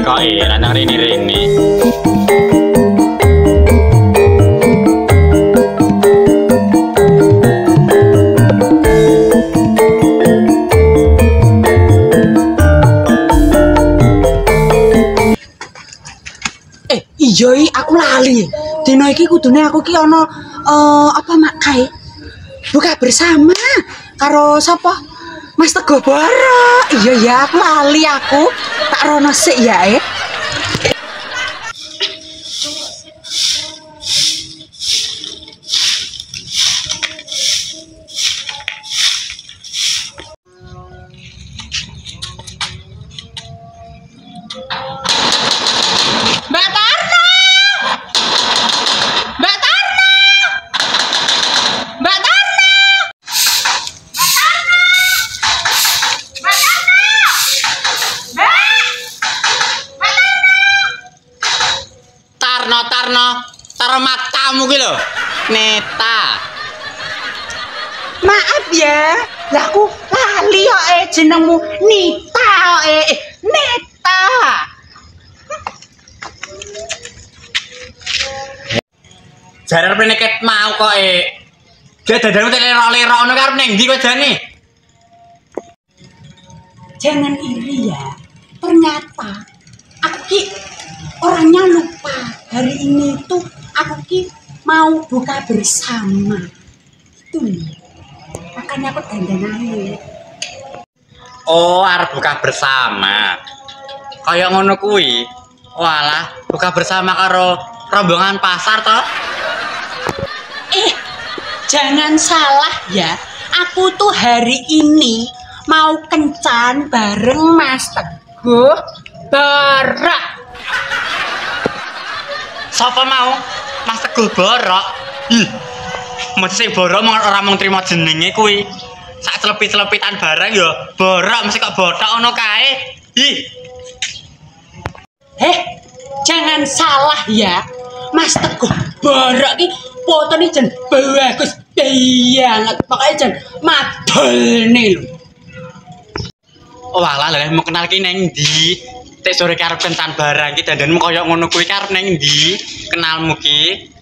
kok lanang rini-rini. Iya, aku lali. Dino iki kudune aku ki ana apa mak kae? Buka bersama karo sapa? Mas Teguh Boro. Iya ya, aku lali aku. Tak rono sik ya, Taruh matamu gitu loh, Neta. Maaf ya, lah aku lali kok jenengmu Nita kok Neta. Jaran peneket mau kok dia dadanmu lerok-lerok ngono karep ning ndi kok jane? Jangan iri ya. Ternyata aku ki orangnya lupa. Hari ini tuh aku ki mau buka bersama. Itu makanya aku dandanane. Oh, arep buka bersama. Kayak ngono kuwi. Walah, buka bersama karo rombongan pasar toh? Jangan salah ya. Aku tuh hari ini mau kencan bareng Mas Teguh Boro. Sapa mau? Mas Teguh Boro. Ih. Mesti Boro ora mung trimo jenenge kuwi. Sak celepit-celepitan barang ya Boro mesti kok bothok ngono kae. Ih. Jangan salah ya. Mas Teguh Boro ki fotone jen bagus banget. Pokoknya jen madolne lho. Oh walah lah mau kenal ki neng ndi? Tek sore karep kencan barang ki dandanmu koyo ngono kuwi karep neng ndi? Kenalmu ki.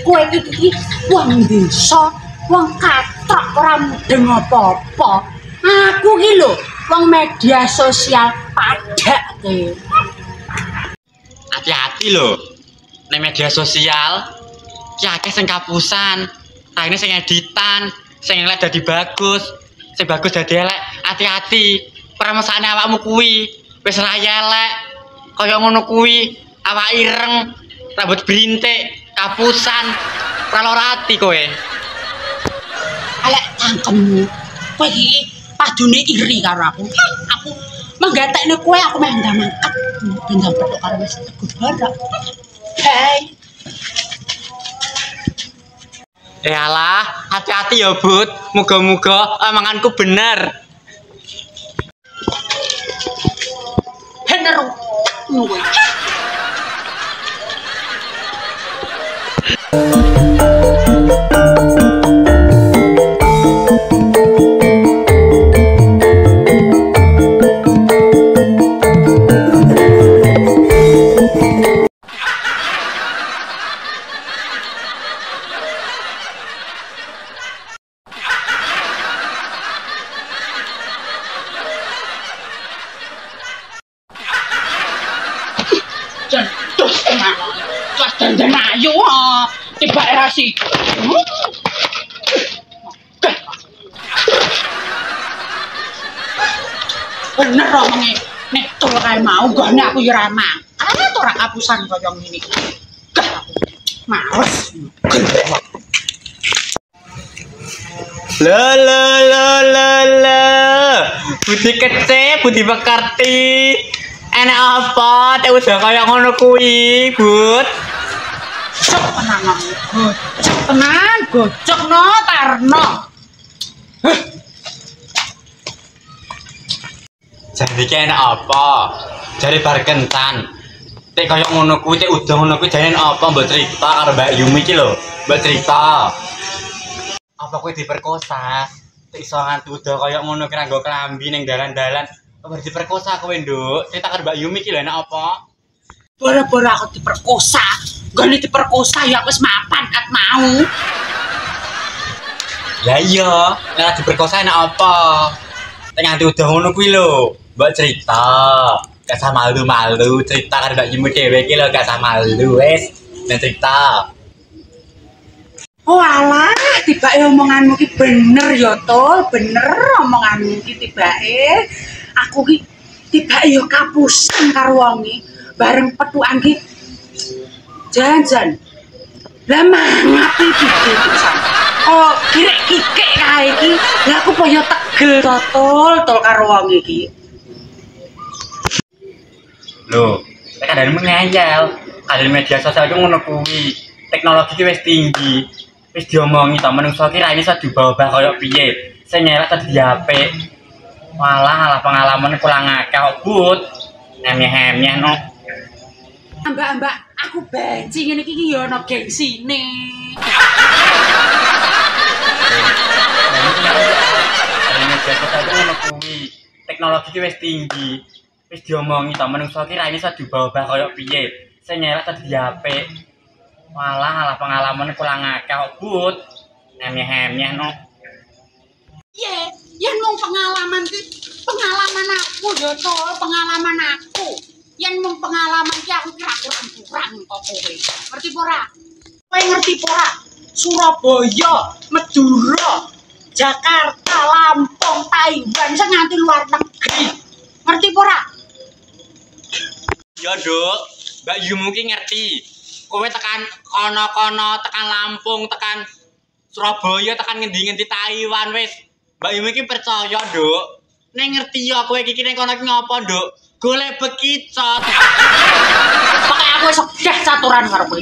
Kowe iki wong desa, wong katrok ora mudeng apa-apa. Aku ki lho wong media sosial padak ke. Hati-hati lho. Nek media sosial ki akeh sing kapusan, raine sing editan, sing elek dadi bagus. Sing bagus dadi elek, hati-hati. Pramesane awakmu kuwi wis ra elek. Kaya ngono kuwi, awak ireng, rambut brintik, kapusan, ra lara ati kowe. Elek cangkemmu. Kowe iki padune iri karo aku. Aku menggatekne kowe aku meh ndamangkat. Bendang petuk karo Mas Teguh Boro. Hai. Alah, hati-hati ya, Bud. Muga-muga omonganku bener. Bener. Ngono. Terus kelas dandan ayu tiba era sih. Bener omonge nek tol kae mau gone aku yo ora mangkat ora kapusan kaya ngene iki. Gah aku males. Budi kece, budi pekerti. Enak apa? Teh udah kayak ngono kuwi, Bud. Cok tenang aku. Cok tenang, gocok no tarno. Jadi ki enak apa? Jare bar kencan. Teh kayak ngono kuwi, teh udah ngono kuwi jane apa mbok cerita karo Mbak Yumi iki lho. Mbok cerita. Apa kowe diperkosa? Teh iso nganti udah kayak ngono ki nganggo klambi ning dalan-dalan. Kabar diperkosa kowe, Nduk. Ceritakan Mbak Yumi ki lho enak apa? Bora-bora aku diperkosa. Gak diperkosa ya wis mapan kat mau. Ya iya, nek diperkosa enak apa? Nek nganti udah ngono kuwi lho, mbok cerita. Gak usah malu-malu, cerita karo Mbak Yumi dhewe iki lho, gak usah malu wis. Nek cerita. Oh alah, tibake omonganmu ki bener ya, Tol. Bener omonganmu ki tibake. Aku ki tibake ya kapusan karo wonge. Bareng petukan ki janjan. Lah mangap iki pisan. Oh, kirek-kikek kae iki. Lah aku koyo tegel to, Tol karo wonge iki. Lho, nek kadane mengayal, kadane media sosial itu ngono kuwi. Teknologi ki wis tinggi. Wis diomongi to menungso ki ra iso dibawa-bawa koyo piye. Sing elek tadi apik. Walah pengalaman kurang akeh kok, But. Emeh-emeh no. Mbak, aku benci ngene iki ya ana gengsine. Media sosial itu ngono kuwi. Teknologi ki wis tinggi. Wis diomongi to menungso ki ra iso dibawa-bawa koyo piye. Sing elek tadi apik. Walah pengalaman kurang akeh kok, But. Emeh-emeh no. Yen mung pengalaman ki, pengalaman aku ya to, pengalaman aku. Yen mung pengalaman ki aku kira kurang kok kowe. Ngerti apa ora? Kowe ngerti apa ora? Surabaya, Madura, Jakarta, Lampung, Taiwan, sing nganti luar negeri. Ngerti apa ora? Ya, Nduk. Mbak Yumi ki ngerti. Kowe tekan kono-kono, tekan Lampung, tekan Surabaya, tekan ngendi-ngendi Taiwan wis. Mbak Yumi ki percaya, Nduk. Nek ngerti ya kowe iki ning kono ki ngopo, Nduk? Golek bekicot. Pokoke aku wis sedih caturan karo kowe.